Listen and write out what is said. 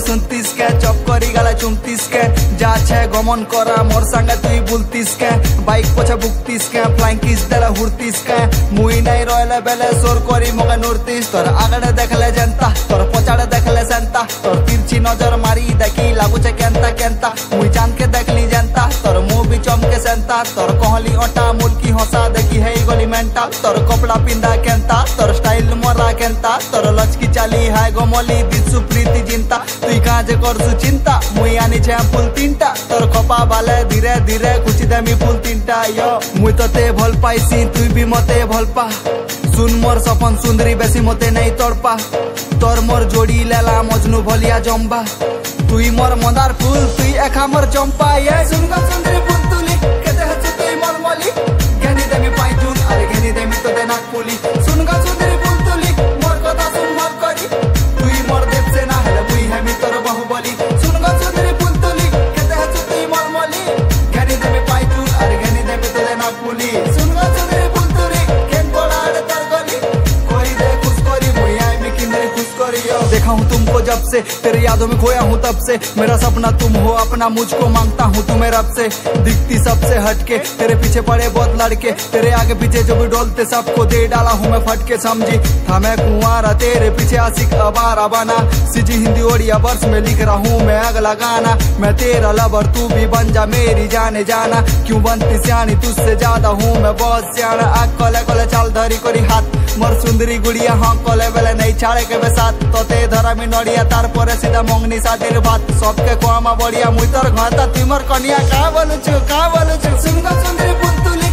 শুনতিস কে chop করি গালা চুমতিস কে যা আছে গমন করা মোর সঙ্গে তুই বলতিস কে বাইক পছা বুকতিস কে ফ্লাইং কিস দেলা হুড়তিস কে মুই নাই রয়লে বেলে সোর করি মগে নুরতিস তোর আগড়ে দেখলে জেনতা তোর পছাড়ে দেখলে সেন্তা তোর তিরছি নজর মারি দেখি লাগুছে কেনতা কেনতা মুই জানকে দেখলি জেনতা তোর মুহ বি চমকে সেন্তা তোর কহলি ওটা মুলকি হসা দেখি হেই গলি মেন্টাল তোর কপড়া পিন্দা কেনতা তোর স্টাইল মরা কেনতা তোর লচকি চালি হায় গমলি দিছু প্রীতি চিন্তা তুই কাজে করছু চিন্তা মুই আনিছে ফুল তিনটা তোর খপা বালে ধীরে ধীরে খুচি দেমি ফুল তিনটা ইয়ো মুই তোতে ভাল পাইছি তুই বি মতে ভাল পা सुन मोर सपन सुंदरी बेसी मते नहीं तड़पा तोर मोर जोड़ी लेला मजनू भलिया जम्बा तुई मोर मंदार फूल तुई एखा मोर चंपा ये सुनगा सुंदरी फूल तुली केते हछु तुई मोर मली घेनी देमी पाई जून अरे घेनी देमी तो देना पुली सुनगा सुंदरी फूल तुली मोर कथा सुन मोर करी तुई मोर देव से ना हेले मुई हेमी तोर बाहुबली सुनगा सुंदरी फूल तुली केते हछु तुई मोर मली घेनी देमी पाई जून अरे घेनी देमी तो देना पुली सुनगा सुंदरी फूल तुली केन कोड़ाड़े देखा हूँ तुमको जब से तेरे यादों में खोया हूँ तब से मेरा सपना तुम हो अपना मुझको मांगता हूँ तुम्हें रब से दिखती सबसे हटके तेरे पीछे पड़े बहुत लड़के तेरे आगे पीछे जो भी डोलते सबको दे डाला हूँ मैं फटके समझी था मैं कुंवारा तेरे पीछे आशिक अबारा बना सीजी हिंदी ओडिया वर्ष में लिख रहा हूँ मैं अगला गाना मैं तेरा लवर तू भी बन जा मेरी जाने जाना क्यों बनती सियानी तुझसे ज्यादा हूँ मैं बहुत सियाना आग कोले कोले चाल धरी कोरी हाथ मोर सुंदरी गुड़िया हाँ कोले बेले नहीं छाड़े के बेसात तोते धरा मी नड़िया तार परे सीधा मंगनी सातिर भात सबके कोमा बढ़िया मुई तोर घाता तुई मोर कनिया का बोलुछु सुनगा सुंदरी फूल तुली